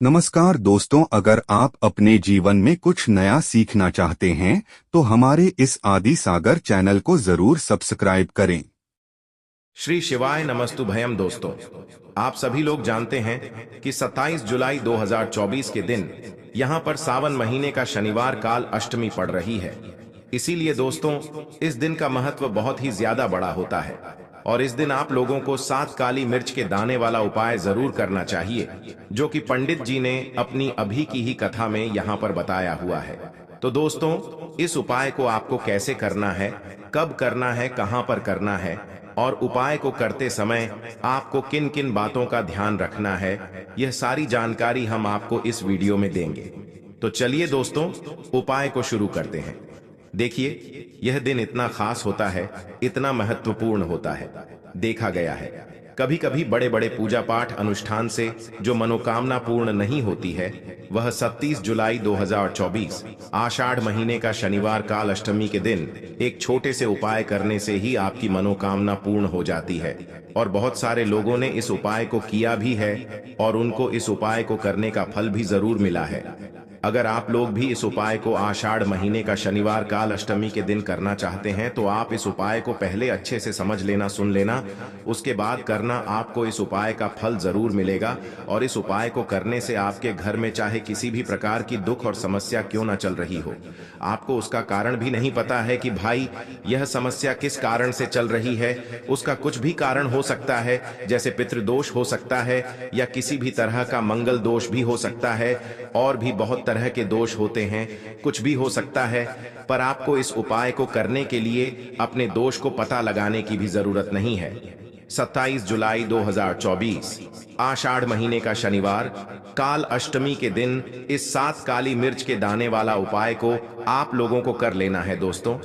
नमस्कार दोस्तों, अगर आप अपने जीवन में कुछ नया सीखना चाहते हैं तो हमारे इस आदि सागर चैनल को जरूर सब्सक्राइब करें। श्री शिवाय नमस्तुभयम। दोस्तों, आप सभी लोग जानते हैं कि 27 जुलाई 2024 के दिन यहां पर सावन महीने का शनिवार काल अष्टमी पड़ रही है। इसीलिए दोस्तों, इस दिन का महत्व बहुत ही ज्यादा बड़ा होता है और इस दिन आप लोगों को 7 काली मिर्च के दाने वाला उपाय जरूर करना चाहिए, जो कि पंडित जी ने अपनी अभी की ही कथा में यहाँ पर बताया हुआ है। तो दोस्तों, इस उपाय को आपको कैसे करना है, कब करना है, कहां पर करना है और उपाय को करते समय आपको किन किन बातों का ध्यान रखना है, यह सारी जानकारी हम आपको इस वीडियो में देंगे। तो चलिए दोस्तों, उपाय को शुरू करते हैं। देखिए, यह दिन इतना खास होता है, इतना महत्वपूर्ण होता है। देखा गया है कभी कभी बड़े बड़े पूजा पाठ अनुष्ठान से जो मनोकामना पूर्ण नहीं होती है, वह 27 जुलाई 2024 आषाढ़ महीने का शनिवार काल अष्टमी के दिन एक छोटे से उपाय करने से ही आपकी मनोकामना पूर्ण हो जाती है। और बहुत सारे लोगों ने इस उपाय को किया भी है और उनको इस उपाय को करने का फल भी जरूर मिला है। अगर आप लोग भी इस उपाय को आषाढ़ महीने का शनिवार काल अष्टमी के दिन करना चाहते हैं तो आप इस उपाय को पहले अच्छे से समझ लेना, सुन लेना, उसके बाद करना। आपको इस उपाय का फल जरूर मिलेगा और इस उपाय को करने से आपके घर में चाहे किसी भी प्रकार की दुख और समस्या क्यों ना चल रही हो, आपको उसका कारण भी नहीं पता है कि भाई यह समस्या किस कारण से चल रही है, उसका कुछ भी कारण हो सकता है, जैसे पितृदोष हो सकता है या किसी भी तरह का मंगल दोष भी हो सकता है और भी बहुत तरह के दोष होते हैं, कुछ भी हो सकता है। पर आपको इस उपाय को करने के लिए अपने दोष को पता लगाने की भी जरूरत नहीं है। 27 जुलाई 2024 आषाढ़ महीने का शनिवार काल अष्टमी के दिन इस 7 काली मिर्च के दाने वाला उपाय को आप लोगों को कर लेना है। दोस्तों,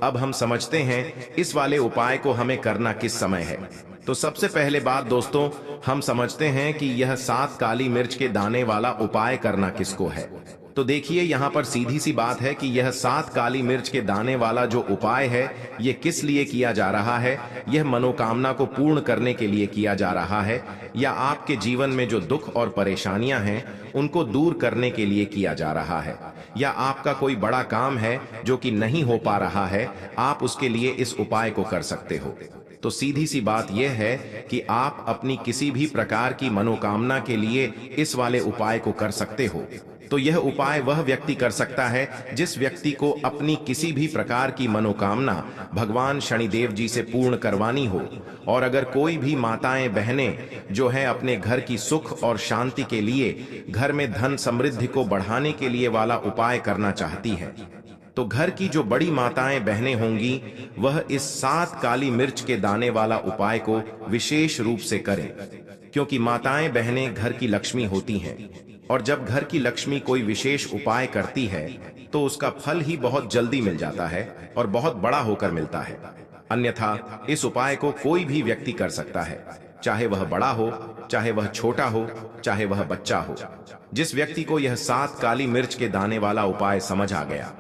अब हम समझते हैं इस वाले उपाय को हमें करना किस समय है। तो सबसे पहले बात दोस्तों, हम समझते हैं कि यह 7 काली मिर्च के दाने वाला उपाय करना किसको है। तो देखिए, यहाँ पर सीधी सी बात है कि यह 7 काली मिर्च के दाने वाला जो उपाय है, यह किस लिए किया जा रहा है। यह मनोकामना को पूर्ण करने के लिए किया जा रहा है, या आपके जीवन में जो दुख और परेशानियां हैं उनको दूर करने के लिए किया जा रहा है, या आपका कोई बड़ा काम है जो कि नहीं हो पा रहा है, आप उसके लिए इस उपाय को कर सकते हो। तो सीधी सी बात यह है कि आप अपनी किसी भी प्रकार की मनोकामना के लिए इस वाले उपाय को कर सकते हो। तो यह उपाय वह व्यक्ति कर सकता है जिस व्यक्ति को अपनी किसी भी प्रकार की मनोकामना भगवान शनिदेव जी से पूर्ण करवानी हो। और अगर कोई भी माताएं बहनें जो है अपने घर की सुख और शांति के लिए, घर में धन समृद्धि को बढ़ाने के लिए वाला उपाय करना चाहती है, तो घर की जो बड़ी माताएं बहनें होंगी वह इस 7 काली मिर्च के दाने वाला उपाय को विशेष रूप से करें, क्योंकि माताएं बहनें घर की लक्ष्मी होती हैं और जब घर की लक्ष्मी कोई विशेष उपाय करती है तो उसका फल ही बहुत जल्दी मिल जाता है और बहुत बड़ा होकर मिलता है। अन्यथा इस उपाय को कोई भी व्यक्ति कर सकता है, चाहे वह बड़ा हो, चाहे वह छोटा हो, चाहे वह बच्चा हो। जिस व्यक्ति को यह 7 काली मिर्च के दाने वाला उपाय समझ आ गया,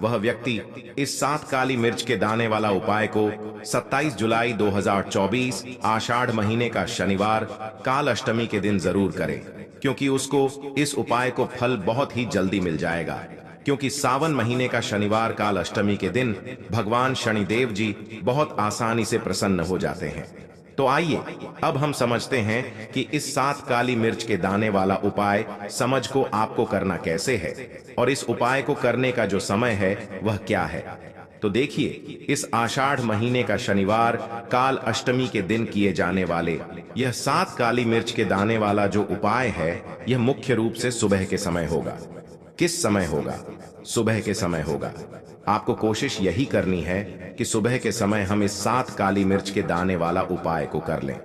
वह व्यक्ति इस 7 काली मिर्च के दाने वाला उपाय को 27 जुलाई 2024 आषाढ़ महीने का शनिवार काल अष्टमी के दिन जरूर करे, क्योंकि उसको इस उपाय को फल बहुत ही जल्दी मिल जाएगा। क्योंकि सावन महीने का शनिवार काल अष्टमी के दिन भगवान शनिदेव जी बहुत आसानी से प्रसन्न हो जाते हैं। तो आइए अब हम समझते हैं कि इस 7 काली मिर्च के दाने वाला उपाय समझ को आपको करना कैसे है और इस उपाय को करने का जो समय है वह क्या है। तो देखिए, इस आषाढ़ महीने का शनिवार काल अष्टमी के दिन किए जाने वाले यह 7 काली मिर्च के दाने वाला जो उपाय है, यह मुख्य रूप से सुबह के समय होगा। किस समय होगा? सुबह के समय होगा। आपको कोशिश यही करनी है कि सुबह के समय हम इस 7 काली मिर्च के दाने वाला उपाय को कर लें।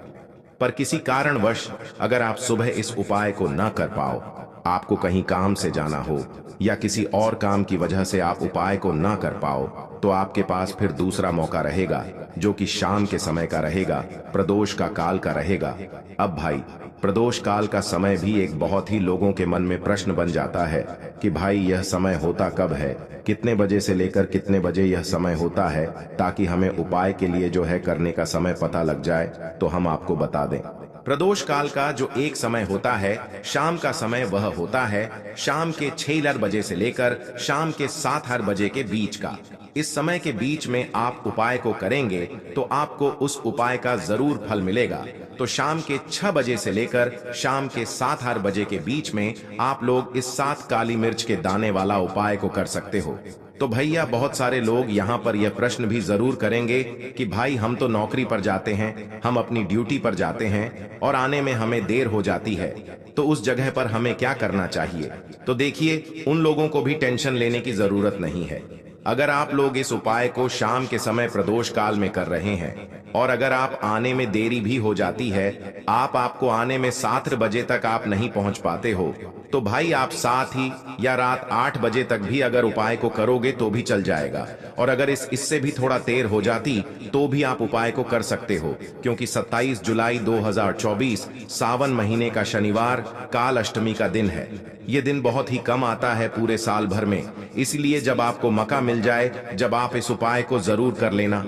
पर किसी कारणवश अगर आप सुबह इस उपाय को न कर पाओ, आपको कहीं काम से जाना हो या किसी और काम की वजह से आप उपाय को न कर पाओ, तो आपके पास फिर दूसरा मौका रहेगा, जो कि शाम के समय का रहेगा, प्रदोष का काल का रहेगा। अब भाई, प्रदोष काल का समय भी एक बहुत ही लोगों के मन में प्रश्न बन जाता है कि भाई यह समय होता कब है, कितने बजे से लेकर कितने बजे यह समय होता है, ताकि हमें उपाय के लिए जो है करने का समय पता लग जाए। तो हम आपको बता दें प्रदोष काल का जो एक समय होता है, शाम का समय, वह होता है शाम के 6 बजे से लेकर शाम के 7 बजे के बीच का। इस समय के बीच में आप उपाय को करेंगे तो आपको उस उपाय का जरूर फल मिलेगा। तो शाम के 6 बजे से लेकर शाम के 7 बजे के बीच में आप लोग इस 7 काली मिर्च के दाने वाला उपाय को कर सकते हो। तो भैया बहुत सारे लोग यहाँ पर यह प्रश्न भी जरूर करेंगे कि भाई हम तो नौकरी पर जाते हैं, हम अपनी ड्यूटी पर जाते हैं और आने में हमें देर हो जाती है, तो उस जगह पर हमें क्या करना चाहिए? तो देखिए, उन लोगों को भी टेंशन लेने की जरूरत नहीं है। अगर आप लोग इस उपाय को शाम के समय प्रदोष काल में कर रहे हैं और अगर आप आने में देरी भी हो जाती है, आपको आने में 7 बजे तक आप नहीं पहुंच पाते हो, तो भाई आप 7 ही या रात 8 बजे तक भी अगर उपाय को करोगे तो भी चल जाएगा। और अगर इससे भी थोड़ा देर हो जाती तो भी आप उपाय को कर सकते हो, क्योंकि 27 जुलाई 2024 सावन महीने का शनिवार काल अष्टमी का दिन है। ये दिन बहुत ही कम आता है पूरे साल भर में, इसलिए जब आपको मौका मिल जाए, जब आप इस उपाय को जरूर कर लेना।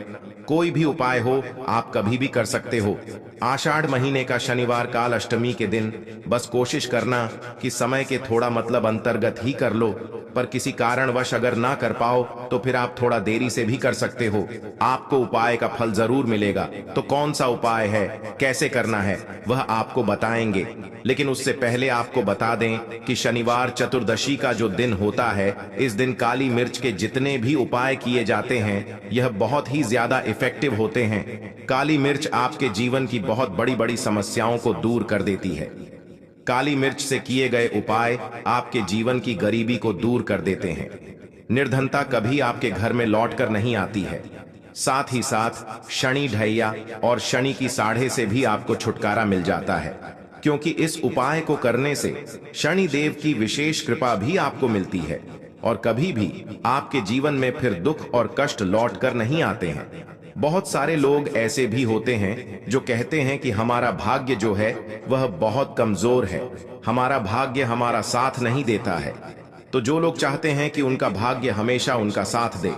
कोई भी उपाय हो आप कभी भी कर सकते हो। आषाढ़ महीने का शनिवार काल अष्टमी के दिन बस कोशिश करना कि समय के थोड़ा मतलब अंतर्गत ही कर लो, पर किसी कारणवश अगर ना कर पाओ तो फिर आप थोड़ा देरी से भी कर सकते हो, आपको उपाय का फल जरूर मिलेगा। तो कौन सा उपाय है, कैसे करना है, वह आपको बताएंगे। लेकिन उससे पहले आपको बता दें कि शनिवार चतुर्दशी का जो दिन होता है, इस दिन काली मिर्च के जितने भी उपाय किए जाते हैं, यह बहुत ही ज्यादा इफेक्टिव होते हैं। काली मिर्च आपके जीवन की बहुत बड़ी बड़ी समस्याओं को दूर कर देती है। काली मिर्च से किए गए उपाय आपके जीवन की गरीबी को दूर कर देते हैं। निर्धनता कभी आपके घर में लौट कर नहीं आती है। साथ ही साथ शनि ढैया और शनि की साढ़े से भी आपको छुटकारा मिल जाता है, क्योंकि इस उपाय को करने से शनि देव की विशेष कृपा भी आपको मिलती है और कभी भी आपके जीवन में फिर दुख और कष्ट लौट कर नहीं आते हैं। बहुत सारे लोग ऐसे भी होते हैं जो कहते हैं कि हमारा भाग्य जो है वह बहुत कमजोर है, हमारा भाग्य हमारा साथ नहीं देता है। तो जो लोग चाहते हैं कि उनका भाग्य हमेशा उनका साथ दे,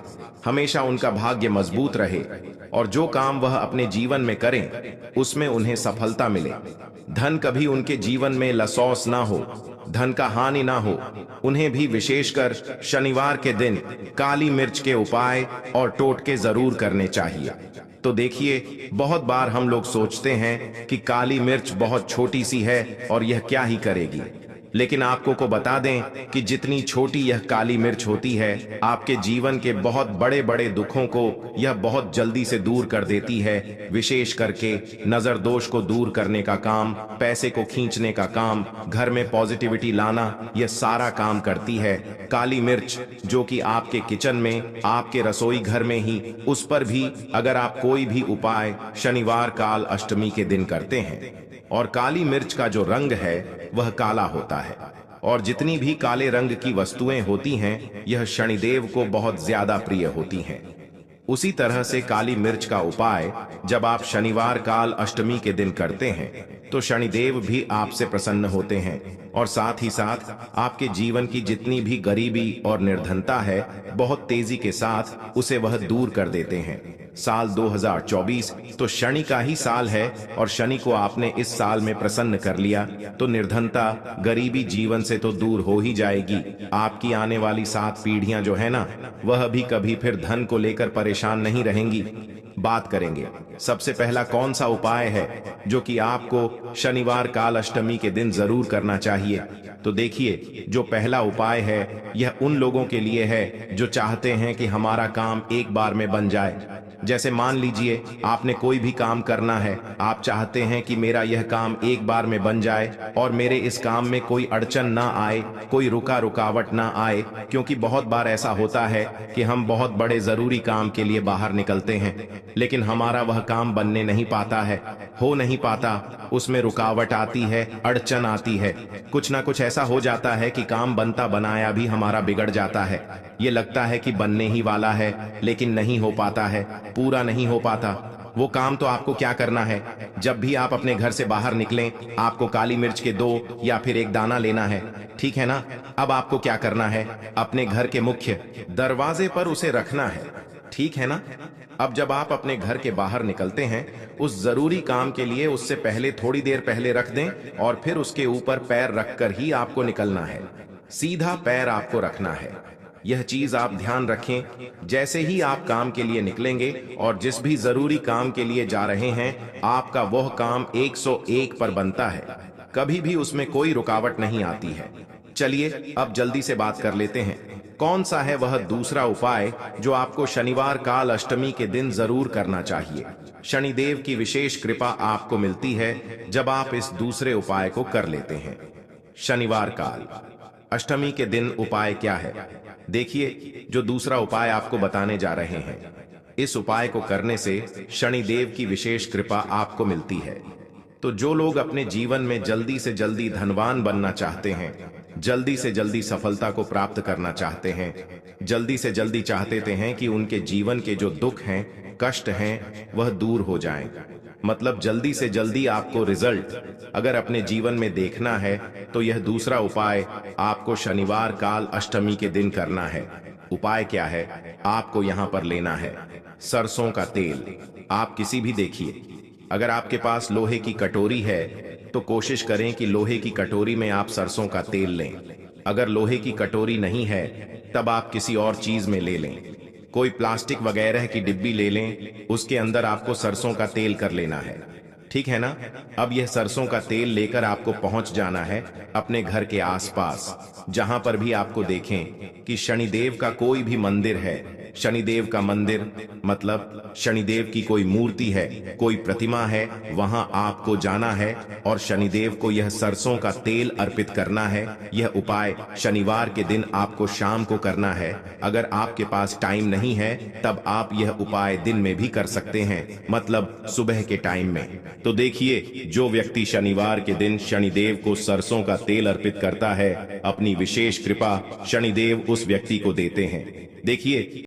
हमेशा उनका भाग्य मजबूत रहे और जो काम वह अपने जीवन में करें उसमें उन्हें सफलता मिले, धन कभी उनके जीवन में लसॉस ना हो, धन का हानि ना हो, उन्हें भी विशेषकर शनिवार के दिन काली मिर्च के उपाय और टोटके जरूर करने चाहिए। तो देखिए, बहुत बार हम लोग सोचते हैं कि काली मिर्च बहुत छोटी सी है और यह क्या ही करेगी, लेकिन आपको को बता दें कि जितनी छोटी यह काली मिर्च होती है, आपके जीवन के बहुत बड़े बड़े दुखों को यह बहुत जल्दी से दूर कर देती है। विशेष करके नजर दोष को दूर करने का काम, पैसे को खींचने का काम, घर में पॉजिटिविटी लाना, यह सारा काम करती है काली मिर्च, जो कि आपके किचन में, आपके रसोई घर में ही, उस पर भी अगर आप कोई भी उपाय शनिवार काल अष्टमी के दिन करते हैं। और काली मिर्च का जो रंग है वह काला होता है और जितनी भी काले रंग की वस्तुएं होती हैं, यह शनिदेव को बहुत ज्यादा प्रिय होती हैं। उसी तरह से काली मिर्च का उपाय जब आप शनिवार काल अष्टमी के दिन करते हैं तो शनिदेव भी आपसे प्रसन्न होते हैं और साथ ही साथ आपके जीवन की जितनी भी गरीबी और निर्धनता है, बहुत तेजी के साथ उसे वह दूर कर देते हैं। साल 2024 तो शनि का ही साल है और शनि को आपने इस साल में प्रसन्न कर लिया तो निर्धनता, गरीबी जीवन से तो दूर हो ही जाएगी। आपकी आने वाली 7 पीढ़ियां जो है ना, वह भी कभी फिर धन को लेकर परेशान नहीं रहेंगी। बात करेंगे सबसे पहला कौन सा उपाय है जो कि आपको शनिवार काल अष्टमी के दिन जरूर करना चाहिए। तो देखिए, जो पहला उपाय है यह उन लोगों के लिए है जो चाहते हैं कि हमारा काम एक बार में बन जाए। जैसे मान लीजिए आपने कोई भी काम करना है, आप चाहते हैं कि मेरा यह काम एक बार में बन जाए और मेरे इस काम में कोई अड़चन ना आए, कोई रुकावट ना आए, क्योंकि बहुत बार ऐसा होता है कि हम बहुत बड़े जरूरी काम के लिए बाहर निकलते हैं लेकिन हमारा वह काम बनने नहीं पाता है, हो नहीं पाता, उसमें रुकावट आती है, अड़चन आती है, कुछ ना कुछ ऐसा हो जाता है कि काम बनता बनाया भी हमारा बिगड़ जाता है। ये लगता है कि बनने ही वाला है लेकिन नहीं हो पाता है, पूरा नहीं हो पाता। वो काम तो आपको क्या करना है, जब भी आप अपने घर से बाहर निकलें आपको काली मिर्च के 2 या फिर 1 दाना लेना है, ठीक है ना। अब आपको क्या करना है, अपने घर के मुख्य दरवाजे पर उसे रखना है, ठीक है ना। अब जब आप अपने घर के बाहर निकलते हैं, उस जरूरी काम के लिए उससे पहले थोड़ी देर पहले रख दें और फिर उसके ऊपर पैर रखकर ही आपको निकलना है। सीधा पैर आपको रखना है। यह चीज आप ध्यान रखें। जैसे ही आप काम के लिए निकलेंगे और जिस भी जरूरी काम के लिए जा रहे हैं, आपका वह काम 101 पर बनता है। कभी भी उसमें कोई रुकावट नहीं आती है। चलिए अब जल्दी से बात कर लेते हैं। कौन सा है वह दूसरा उपाय जो आपको शनिवार काल अष्टमी के दिन जरूर करना चाहिए। शनिदेव की विशेष कृपा आपको मिलती है जब आप इस दूसरे उपाय को कर लेते हैं। शनिवार काल अष्टमी के दिन उपाय क्या है? देखिए, जो दूसरा उपाय आपको बताने जा रहे हैं, इस उपाय को करने से शनिदेव की विशेष कृपा आपको मिलती है। तो जो लोग अपने जीवन में जल्दी से जल्दी धनवान बनना चाहते हैं, जल्दी से जल्दी सफलता को प्राप्त करना चाहते हैं, जल्दी से जल्दी चाहते हैं कि उनके जीवन के जो दुख हैं, कष्ट हैं, वह दूर हो जाएं। मतलब जल्दी से जल्दी आपको रिजल्ट अगर अपने जीवन में देखना है, तो यह दूसरा उपाय आपको शनिवार काल अष्टमी के दिन करना है। उपाय क्या है? आपको यहाँ पर लेना है सरसों का तेल। आप किसी भी देखिए, अगर आपके पास लोहे की कटोरी है तो कोशिश करें कि लोहे की कटोरी में आप सरसों का तेल लें। अगर लोहे की कटोरी नहीं है तब आप किसी और चीज में ले लें। कोई प्लास्टिक वगैरह की डिब्बी ले लें, उसके अंदर आपको सरसों का तेल कर लेना है। ठीक है ना? अब यह सरसों का तेल लेकर आपको पहुंच जाना है अपने घर के आसपास, जहां पर भी आपको देखें कि शनिदेव का कोई भी मंदिर है। शनिदेव का मंदिर मतलब शनिदेव की कोई मूर्ति है, कोई प्रतिमा है, वहां आपको जाना है और शनिदेव को यह सरसों का तेल अर्पित करना है। यह उपाय शनिवार के दिन आपको शाम को करना है। अगर आपके पास टाइम नहीं है तब आप यह उपाय दिन में भी कर सकते हैं, मतलब सुबह के टाइम में। तो देखिए, जो व्यक्ति शनिवार के दिन शनिदेव को सरसों का तेल अर्पित करता है, अपनी विशेष कृपा शनिदेव उस व्यक्ति को देते हैं। देखिए